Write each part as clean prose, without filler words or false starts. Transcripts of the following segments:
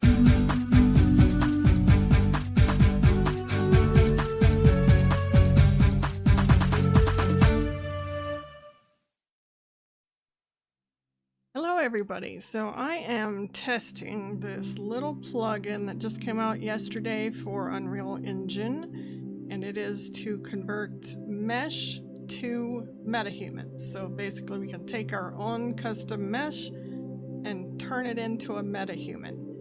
Hello everybody, so I am testing this little plugin that just came out yesterday for Unreal Engine, and it is to convert mesh to MetaHumans. So basically we can take our own custom mesh and turn it into a MetaHuman.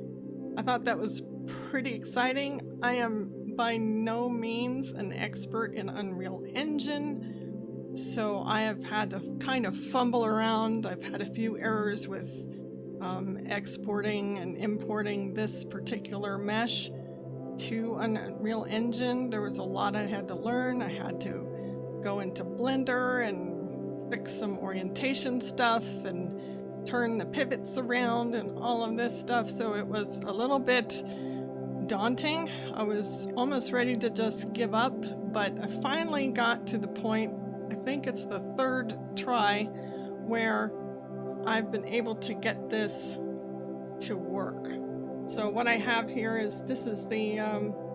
I thought that was pretty exciting. I am by no means an expert in Unreal Engine, so I have had to kind of fumble around. I've had a few errors with exporting and importing this particular mesh to Unreal Engine. There was a lot I had to learn. I had to go into Blender and fix some orientation stuff and turn the pivots around and all of this stuff. So it was a little bit daunting. I was almost ready to just give up, but I finally got to the point, I think it's the third try, where I've been able to get this to work. So what I have here is, this is the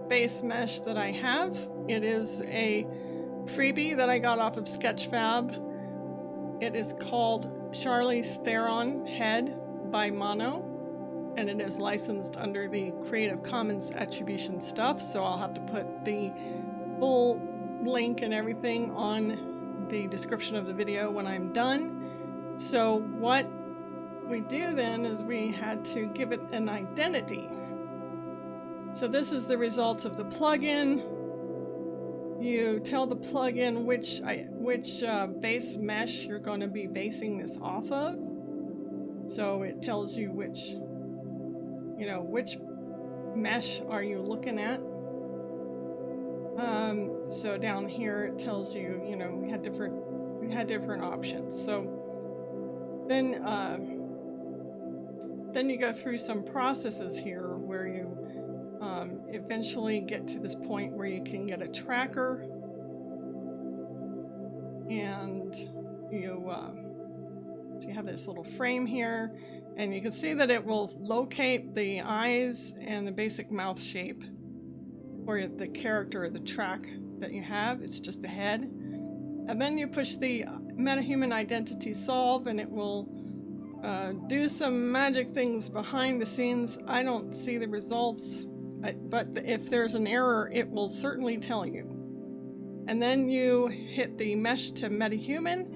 base mesh that I have. It is a freebie that I got off of Sketchfab. It is called Charlize Theron Head by Mono, and it is licensed under the Creative Commons Attribution stuff, so I'll have to put the full link and everything on the description of the video when I'm done. So what we do then is we had to give it an identity. So this is the results of the plugin. You tell the plugin which base mesh you're going to be basing this off of. So it tells you which mesh are you looking at. So down here it tells you, we had different options. So then you go through some processes here where you eventually get to this point where you can get a tracker, and so you have this little frame here, and you can see that it will locate the eyes and the basic mouth shape for the character or the track that you have. It's just a head. And then you push the MetaHuman identity solve, and it will do some magic things behind the scenes. I don't see the results, but if there's an error, it will certainly tell you. And then you hit the mesh to MetaHuman,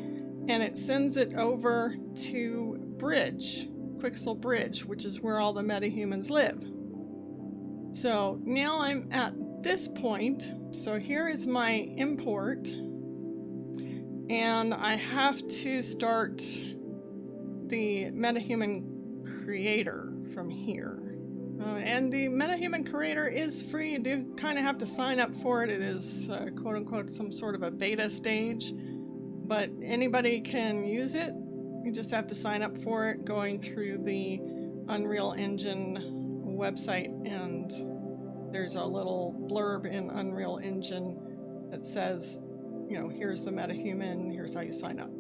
and it sends it over to Bridge, Quixel Bridge, which is where all the MetaHumans live. So now I'm at this point. So here is my import, and I have to start the MetaHuman creator from here. And the MetaHuman creator is free. You do kind of have to sign up for it. It is quote unquote some sort of a beta stage, but anybody can use it. You just have to sign up for it going through the Unreal Engine website, and there's a little blurb in Unreal Engine that says, here's the MetaHuman, here's how you sign up.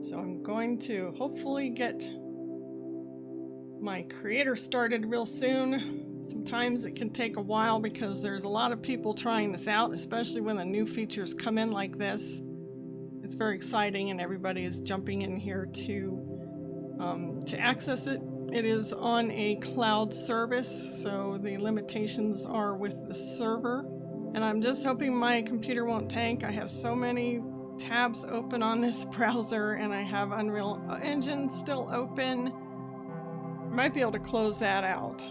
So I'm going to hopefully get my creator started real soon. Sometimes it can take a while because there's a lot of people trying this out, especially when the new features come in like this. It's very exciting, and everybody is jumping in here to access it. It is on a cloud service, so the limitations are with the server. And I'm just hoping my computer won't tank. I have so many tabs open on this browser, and I have Unreal Engine still open. I might be able to close that out.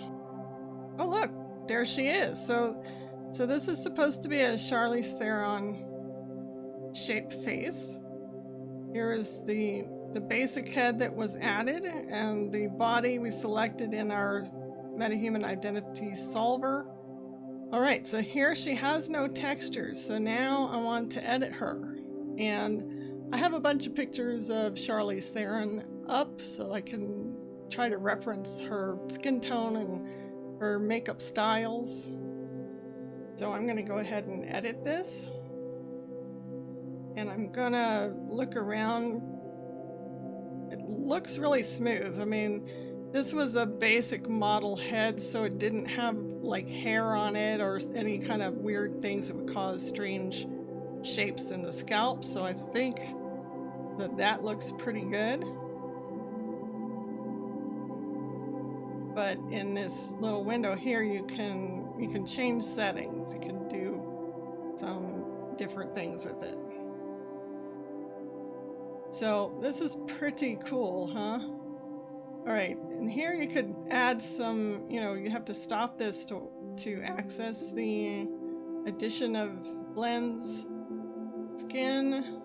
Oh look, there she is. So this is supposed to be a Charlize Theron shaped face. Here is the basic head that was added, and the body we selected in our MetaHuman identity solver. All right, so here she has no textures. So now I want to edit her, and I have a bunch of pictures of Charlize Theron up so I can try to reference her skin tone and her makeup styles. So I'm going to go ahead and edit this, and I'm gonna look around. It looks really smooth. I mean, This was a basic model head, so it didn't have like hair on it or any kind of weird things that would cause strange shapes in the scalp. So I think that looks pretty good. But in this little window here, you can change settings. You can do some different things with it. So this is pretty cool, huh? All right, and here you could add some, you have to stop this to access the addition of blends. Skin.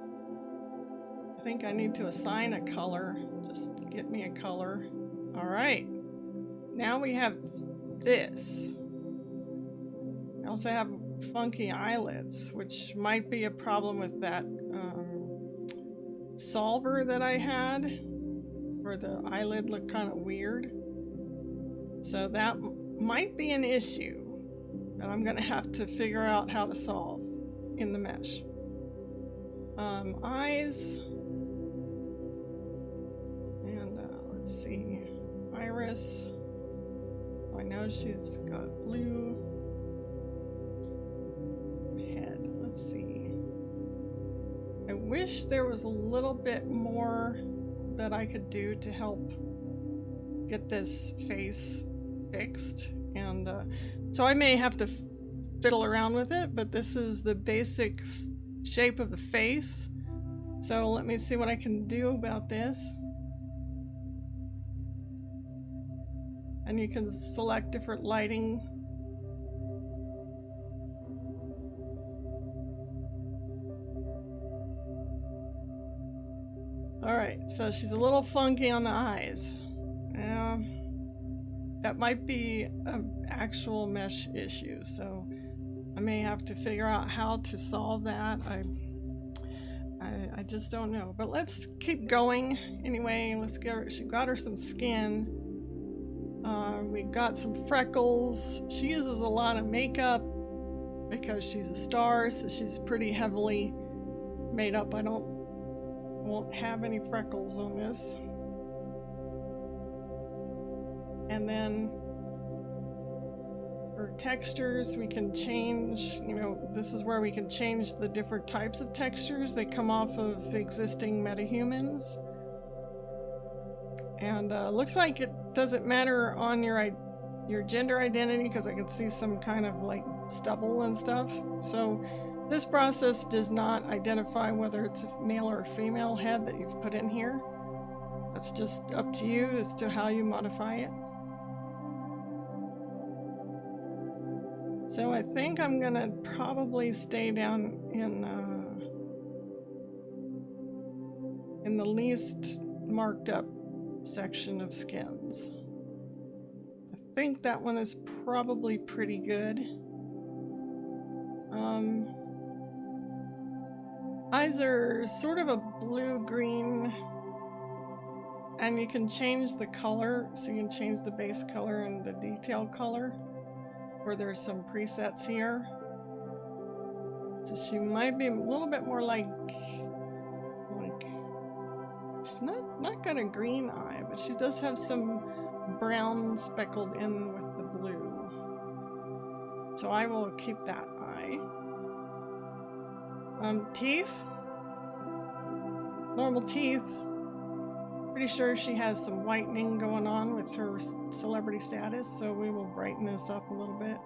I think I need to assign a color. Just get me a color. All right. Now we have this. I also have funky eyelids, which might be a problem with that solver that I had, where the eyelid looked kind of weird. So that might be an issue that I'm gonna have to figure out how to solve in the mesh. Eyes, and let's see, iris. I know she's got blue. Head, let's see. I wish there was a little bit more that I could do to help get this face fixed, and so I may have to fiddle around with it, but this is the basic shape of the face. So let me see what I can do about this. And you can select different lighting. All right, so she's a little funky on the eyes. That might be an actual mesh issue, so I may have to figure out how to solve that. I just don't know, but let's keep going anyway. Let's get her. She got her some skin. We got some freckles. She uses a lot of makeup because she's a star, so she's pretty heavily made up. I won't have any freckles on this. And then for textures, we can change, this is where we can change the different types of textures. They come off of the existing MetaHumans. And looks like it doesn't matter on your gender identity, because I can see some kind of like stubble and stuff. So this process does not identify whether it's a male or a female head that you've put in here. That's just up to you as to how you modify it. So I think I'm gonna probably stay down in the least marked up section of skins. I think that one is probably pretty good. Eyes are sort of a blue-green, and you can change the color, so you can change the base color and the detail color, where there's some presets here. So she might be a little bit more like she's not got a green eye, but she does have some brown speckled in with the blue. So I will keep that eye. Teeth. Normal teeth. Pretty sure she has some whitening going on with her celebrity status, so we will brighten this up a little bit.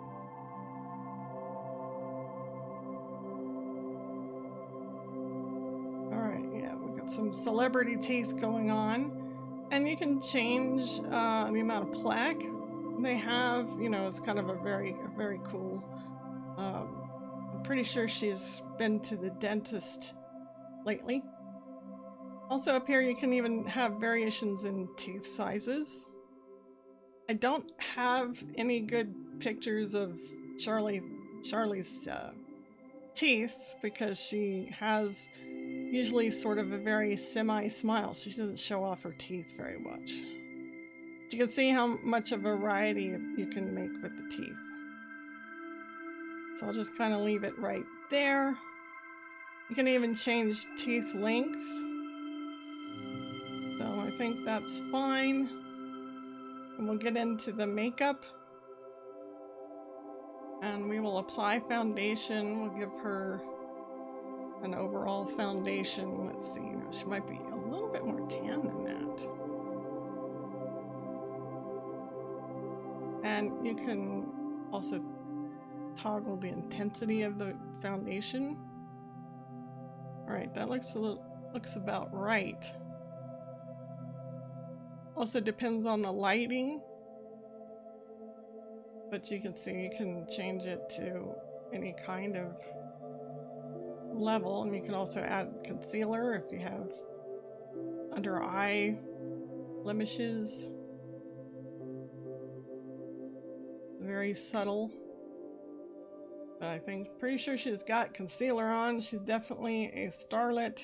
Alright, yeah, we got some celebrity teeth going on. And you can change the amount of plaque they have. It's kind of a very cool. I'm pretty sure she's been to the dentist lately. Also up here you can even have variations in teeth sizes. I don't have any good pictures of Charlie's teeth, because she has usually sort of a very semi-smile. She doesn't show off her teeth very much. But you can see how much of a variety you can make with the teeth. So I'll just kind of leave it right there. You can even change teeth length. So I think that's fine. And we'll get into the makeup. And we will apply foundation. We'll give her an overall foundation. Let's see, you know, she might be a little bit more tan than that. And you can also toggle the intensity of the foundation. All right, that looks about right. Also depends on the lighting, but you can see you can change it to any kind of level, and you can also add concealer if you have under eye blemishes. Very subtle, but I think pretty sure she's got concealer on. She's definitely a starlet,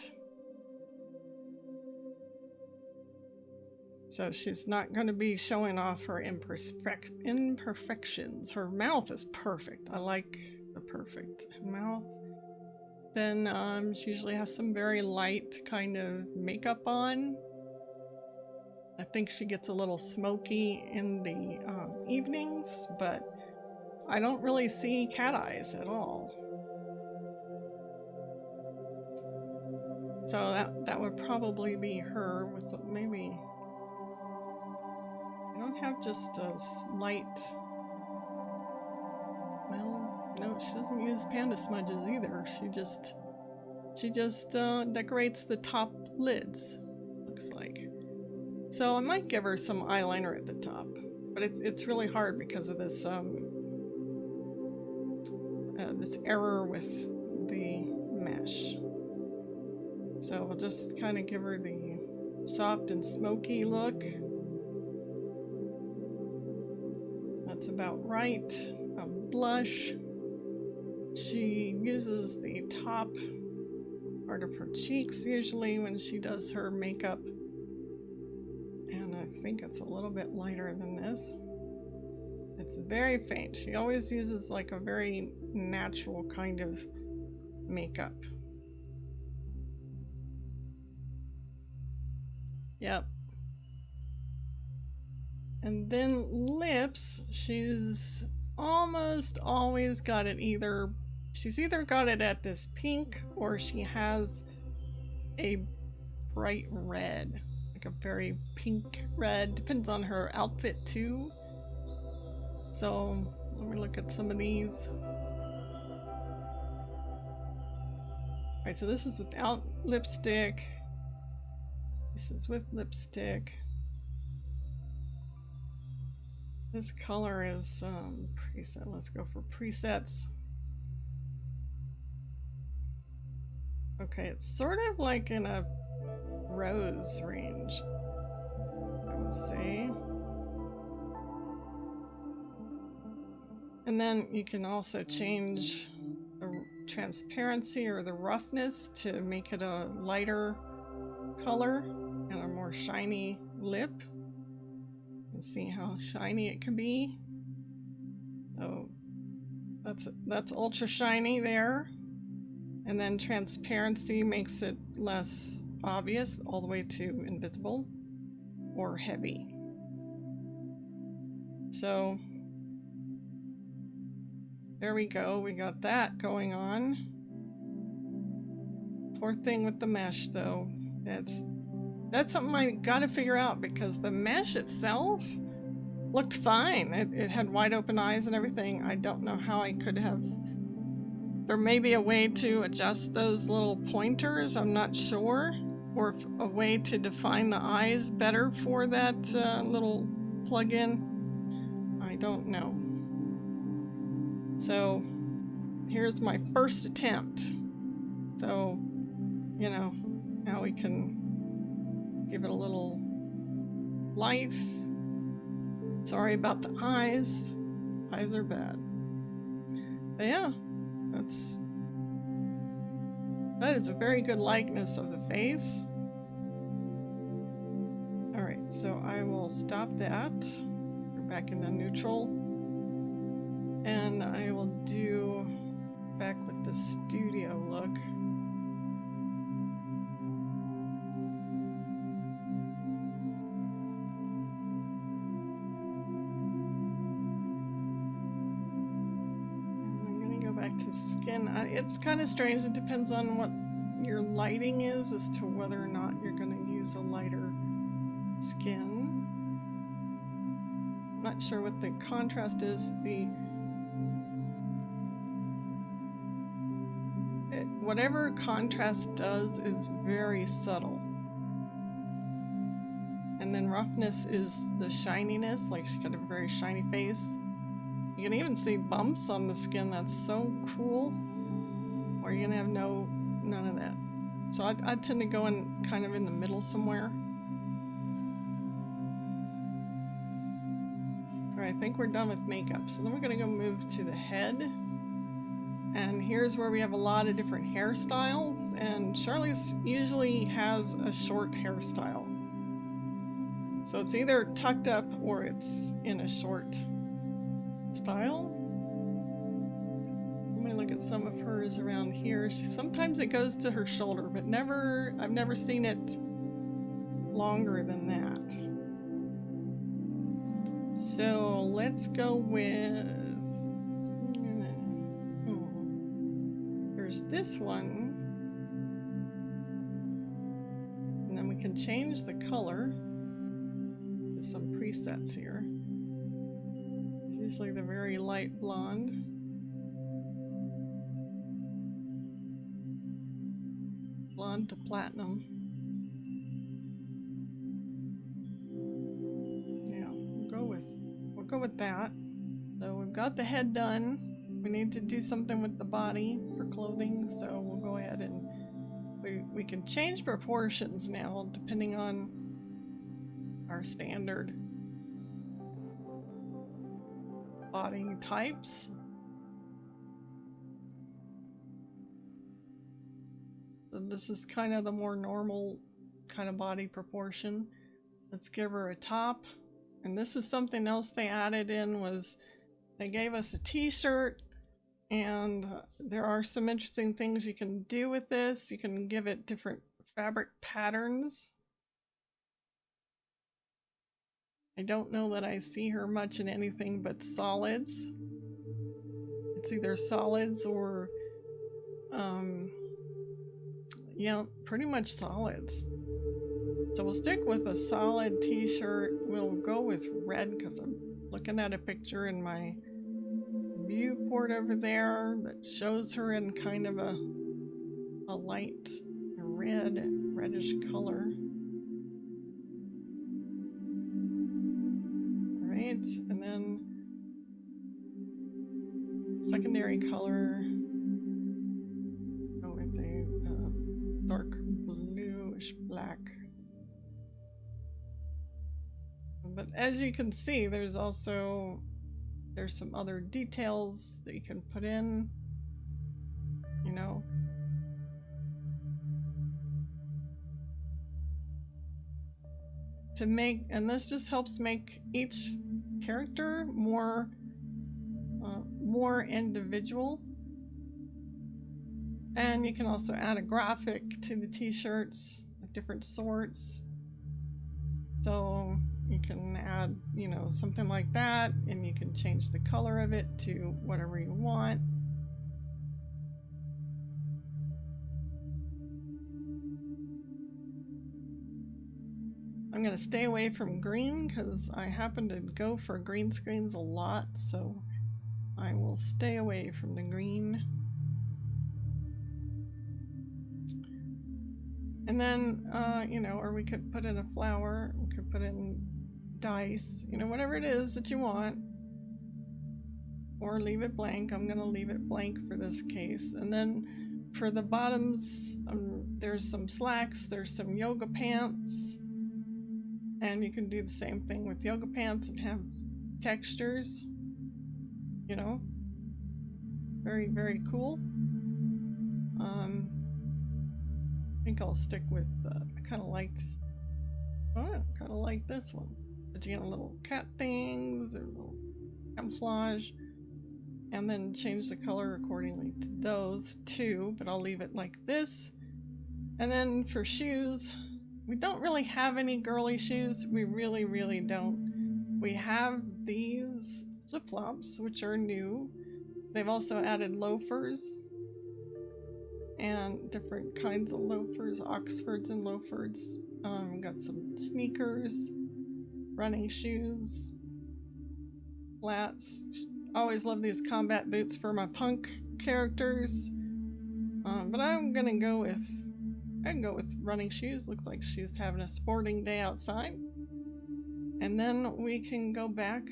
so she's not going to be showing off her imperfections. Her mouth is perfect. I like the perfect mouth. Then she usually has some very light kind of makeup on. I think she gets a little smoky in the evenings, but I don't really see cat eyes at all. So that would probably be her with maybe... I don't have just a light... Well, no, she doesn't use panda smudges either. She just decorates the top lids, looks like. So I might give her some eyeliner at the top, but it's really hard because of this this error with the mesh. So we'll just kind of give her the soft and smoky look. That's about right. Blush. She uses the top part of her cheeks usually when she does her makeup. And I think it's a little bit lighter than this. It's very faint. She always uses like a very natural kind of makeup. Yep. And then lips, she's almost always got it she's either got it at this pink or she has a bright red, like a very pink red. Depends on her outfit too. So let me look at some of these. Alright, so this is without lipstick. This is with lipstick. This color is preset. Let's go for presets. Okay, it's sort of like in a rose range, I would say. And then you can also change the transparency or the roughness to make it a lighter color and a more shiny lip. See how shiny it can be. So that's ultra shiny there. And then transparency makes it less obvious, all the way to invisible or heavy. So there we go, we got that going on. Poor thing with the mesh though. That's something I gotta figure out, because the mesh itself looked fine. It had wide open eyes and everything. I don't know how I could have... There may be a way to adjust those little pointers, I'm not sure. Or a way to define the eyes better for that little plug-in. I don't know. So here's my first attempt. So, you know, now we can give it a little life. Sorry about the eyes. Eyes are bad. But yeah, that is a very good likeness of the face. Alright, so I will stop that. We're back into neutral. And I will do back with the studio look. to skin. It's kind of strange. It depends on what your lighting is as to whether or not you're going to use a lighter skin. I'm not sure what the contrast is. Whatever contrast does is very subtle. And then roughness is the shininess, like she's got a very shiny face. You can even see bumps on the skin. That's so cool. Or you're gonna have none of that. So I tend to go in kind of in the middle somewhere. Alright, I think we're done with makeup. So then we're gonna go move to the head. And here's where we have a lot of different hairstyles. And Charlie's usually has a short hairstyle. So it's either tucked up or it's in a short style. Let me look at some of hers around here. Sometimes it goes to her shoulder, but I've never seen it longer than that. So let's go with, there's this one. And then we can change the color. There's some presets here. Usually the very light blonde. Blonde to platinum. Yeah, we'll go with that. So we've got the head done. We need to do something with the body for clothing, so we'll go ahead and we can change proportions now depending on our standard body types. So this is kind of the more normal kind of body proportion. Let's give her a top. And this is something else they added in, was they gave us a t-shirt, and there are some interesting things you can do with this. You can give it different fabric patterns. I don't know that I see her much in anything but solids. It's either solids or, yeah, pretty much solids. So we'll stick with a solid t-shirt. We'll go with red because I'm looking at a picture in my viewport over there that shows her in kind of a light reddish color. Right, and then secondary color. Oh, with a dark bluish black. But as you can see, there's some other details that you can put in, you know. To make, and this just helps make each character more individual. And you can also add a graphic to the t-shirts of different sorts. So you can add, you know, something like that, and you can change the color of it to whatever you want. I'm going to stay away from green because I happen to go for green screens a lot, so I will stay away from the green. And then, you know, or we could put in a flower, we could put in dice, you know, whatever it is that you want. Or leave it blank. I'm going to leave it blank for this case. And then for the bottoms, there's some slacks, there's some yoga pants. And you can do the same thing with yoga pants and have textures, you know. Very, very cool. I think I'll stick with, I kind of like this one. But you get little cat things or little camouflage, and then change the color accordingly to those too, but I'll leave it like this. And then for shoes, we don't really have any girly shoes. We really, really don't. We have these flip-flops, which are new. They've also added loafers and different kinds of loafers, Oxfords and loafers. Got some sneakers, running shoes, flats. Always love these combat boots for my punk characters. But I can go with running shoes. Looks like she's having a sporting day outside. And then we can go back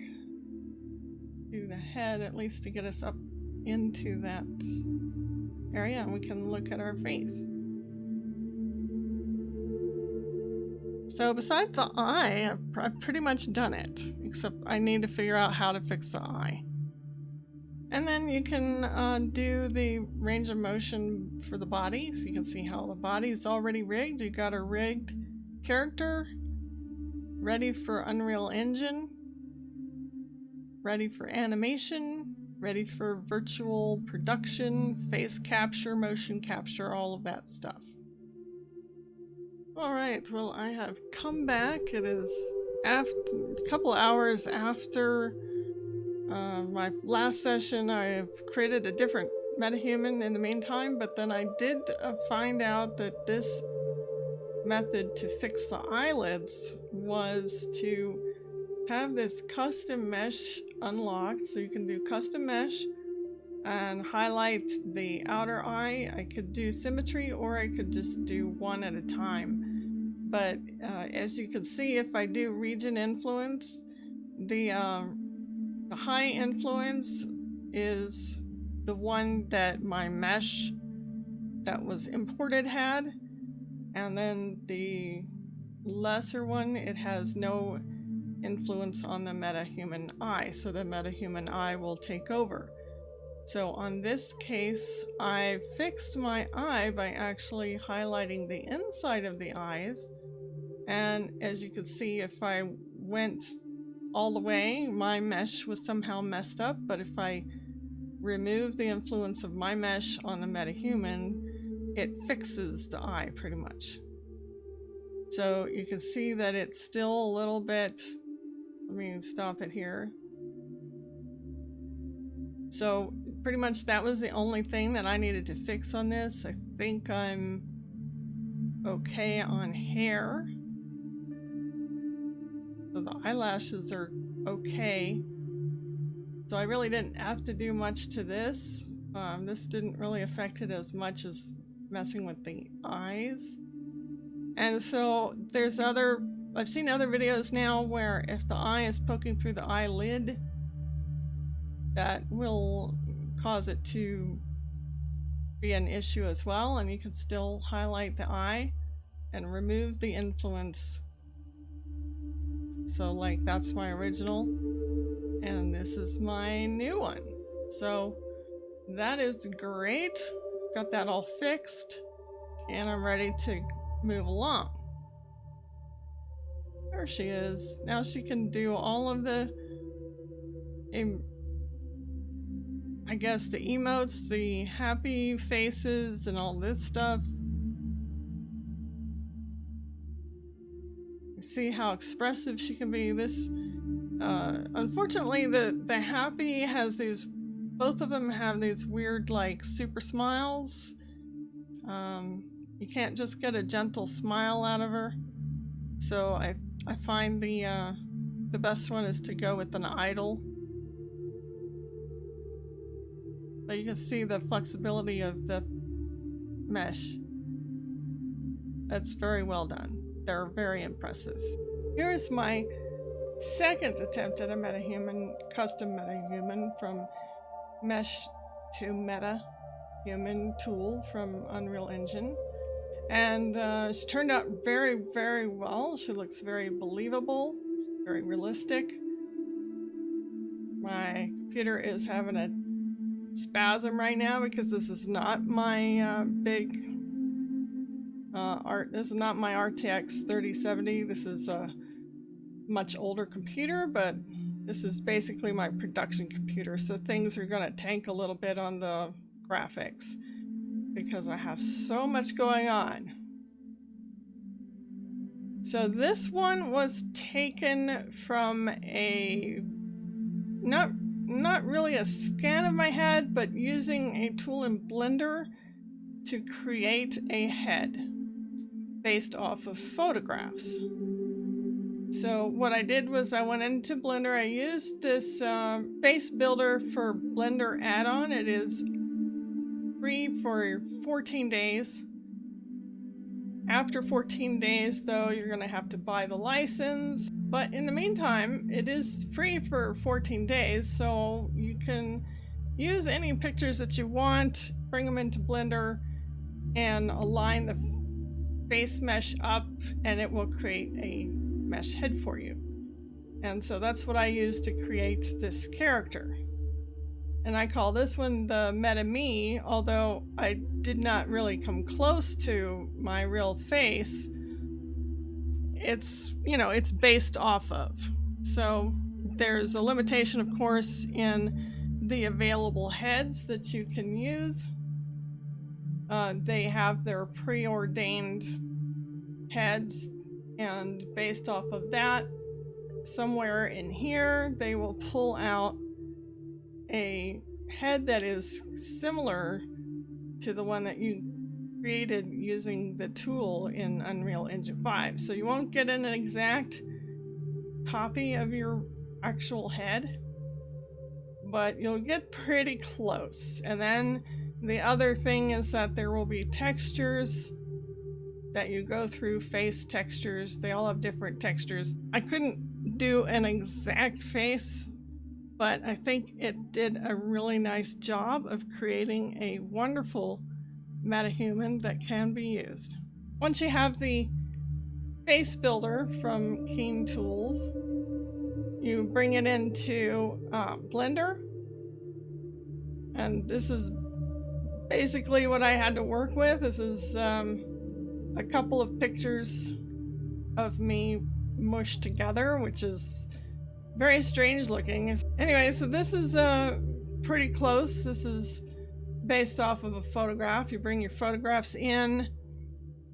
to the head, at least to get us up into that area, and we can look at our face. So besides the eye, I've pretty much done it, except I need to figure out how to fix the eye. And then you can do the range of motion for the body, so you can see how the body's already rigged. You got a rigged character, ready for Unreal Engine, ready for animation, ready for virtual production, face capture, motion capture, all of that stuff. Alright, well, I have come back. It is a couple hours after my last session. I have created a different MetaHuman in the meantime, but then I did find out that this method to fix the eyelids was to have this custom mesh unlocked. So you can do custom mesh and highlight the outer eye. I could do symmetry, or I could just do one at a time. But as you can see, if I do region influence, the high influence is the one that my mesh that was imported had, and then the lesser one, it has no influence on the MetaHuman eye, so the MetaHuman eye will take over. So on this case, I fixed my eye by actually highlighting the inside of the eyes. And as you can see, if I went all the way, my mesh was somehow messed up. But if I remove the influence of my mesh on the MetaHuman, it fixes the eye pretty much. So you can see that it's still a little bit, let me stop it here. So pretty much that was the only thing that I needed to fix on this. I think I'm okay on hair. So the eyelashes are okay. So I really didn't have to do much to this. This didn't really affect it as much as messing with the eyes. And so there's I've seen other videos now where if the eye is poking through the eyelid, that will cause it to be an issue as well, and you can still highlight the eye and remove the influence. So like that's my original, and this is my new one. So that is great. Got that all fixed, and I'm ready to move along. There she is. Now she can do all of the I guess the emotes, the happy faces, and all this stuff. You see how expressive she can be. This, unfortunately, the happy has these, both of them have these weird, like, super smiles. You can't just get a gentle smile out of her. So I find the best one is to go with an idle. But you can see the flexibility of the mesh. That's very well done. They're very impressive. Here's my second attempt at a MetaHuman, custom MetaHuman from Mesh to MetaHuman tool from Unreal Engine. And she turned out very, very well. She looks very believable, very realistic. My computer is having a spasm right now because this is not my big this is not my RTX 3070. This is a much older computer, but this is basically my production computer, so things are gonna tank a little bit on the graphics because I have so much going on. So this one was taken from a, not not really a scan of my head, but using a tool in Blender to create a head based off of photographs. So what I did was I went into Blender. I used this face builder for Blender add-on. It is free for 14 days. After 14 days, though, you're going to have to buy the license. But in the meantime, it is free for 14 days, so you can use any pictures that you want, bring them into Blender, and align the face mesh up, and it will create a mesh head for you. And so that's what I use to create this character. And I call this one the Meta Me, although I did not really come close to my real face. It's, you know, it's based off of. So there's a limitation, of course, in the available heads that you can use. They have their preordained heads, and based off of that, somewhere in here, they will pull out a head that is similar to the one that you created using the tool in Unreal Engine 5. So you won't get an exact copy of your actual head, but you'll get pretty close. And then the other thing is that there will be textures that you go through, face textures. They all have different textures. I couldn't do an exact face, but I think it did a really nice job of creating a wonderful MetaHuman that can be used. Once you have the face builder from Keen Tools, you bring it into Blender, and this is basically what I had to work with. This is a couple of pictures of me mushed together, which is very strange looking. Anyway, so this is pretty close. This is based off of a photograph. You bring your photographs in,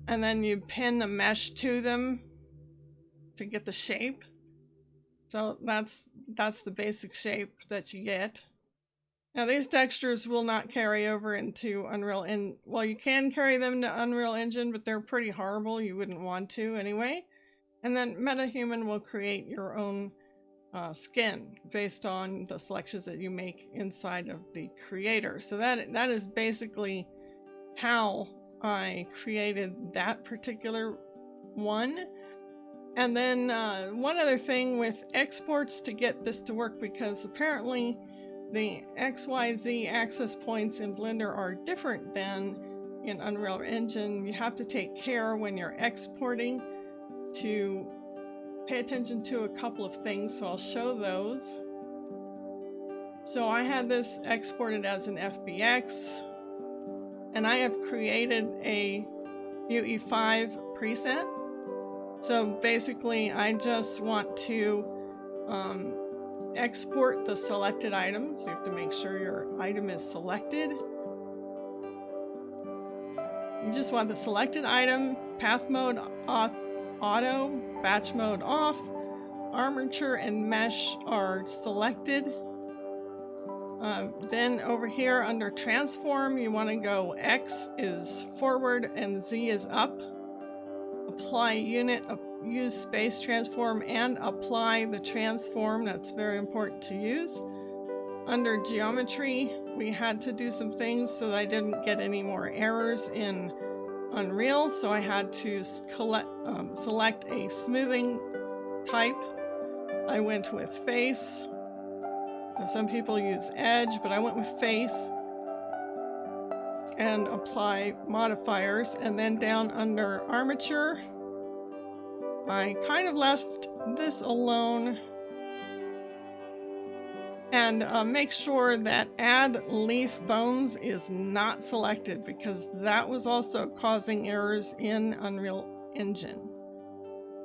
and then you pin the mesh to them to get the shape. So that's the basic shape that you get. Now these textures will not carry over into Unreal Engine. Well, you can carry them to Unreal Engine, but they're pretty horrible. You wouldn't want to anyway. And then MetaHuman will create your own skin based on the selections that you make inside of the creator. So that is basically how I created that particular one. And then one other thing with exports to get this to work, because apparently the XYZ access points in Blender are different than in Unreal Engine. You have to take care when you're exporting to pay attention to a couple of things, so I'll show those. So I had this exported as an FBX, and I have created a UE5 preset. So basically I just want to export the selected items. You have to make sure your item is selected. You just want the selected item, path mode auto, batch mode off, armature and mesh are selected. Then over here under transform, you want to go X is forward and Z is up. Apply unit, use space transform, and apply the transform. That's very important to use. Under geometry, we had to do some things so that I didn't get any more errors in Unreal, so I had to select a smoothing type. I went with face. Some people use edge, but I went with face. And apply modifiers. And then down under armature, I kind of left this alone. And make sure that add leaf bones is not selected, because that was also causing errors in Unreal Engine.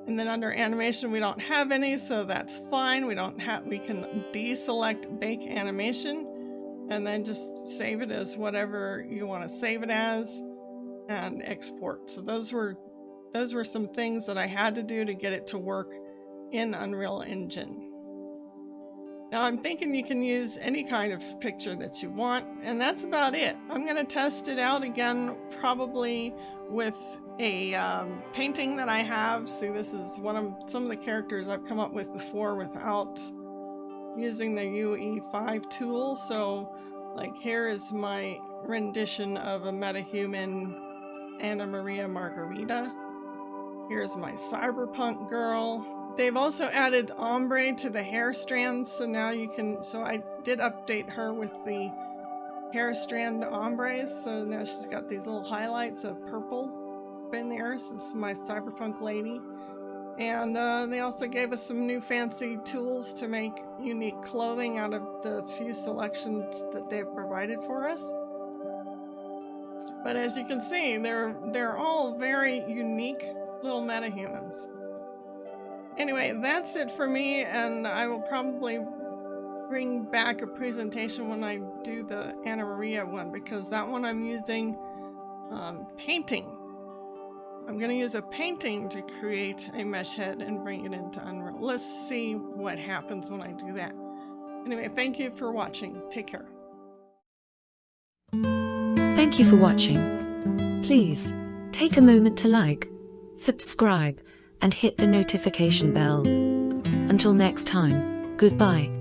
And then under animation, we don't have any, so that's fine. We can deselect bake animation and then just save it as whatever you want to save it as and export. So those were some things that I had to do to get it to work in Unreal Engine. Now I'm thinking you can use any kind of picture that you want, and that's about it. I'm going to test it out again, probably with a painting that I have. See, this is some of the characters I've come up with before without using the UE5 tool. So like here is my rendition of a MetaHuman Anna Maria Margarita. Here's my cyberpunk girl. They've also added ombre to the hair strands, so now you can, so I did update her with the hair strand ombres, so now she's got these little highlights of purple in there. So this is my cyberpunk lady. And they also gave us some new fancy tools to make unique clothing out of the few selections that they've provided for us. But as you can see, they're all very unique little MetaHumans. Anyway, that's it for me, and I will probably bring back a presentation when I do the Anna Maria one, because that one I'm using painting. I'm going to use a painting to create a mesh head and bring it into Unreal. Let's see what happens when I do that. Anyway, thank you for watching. Take care. Thank you for watching. Please take a moment to like, subscribe, and hit the notification bell. Until next time, goodbye.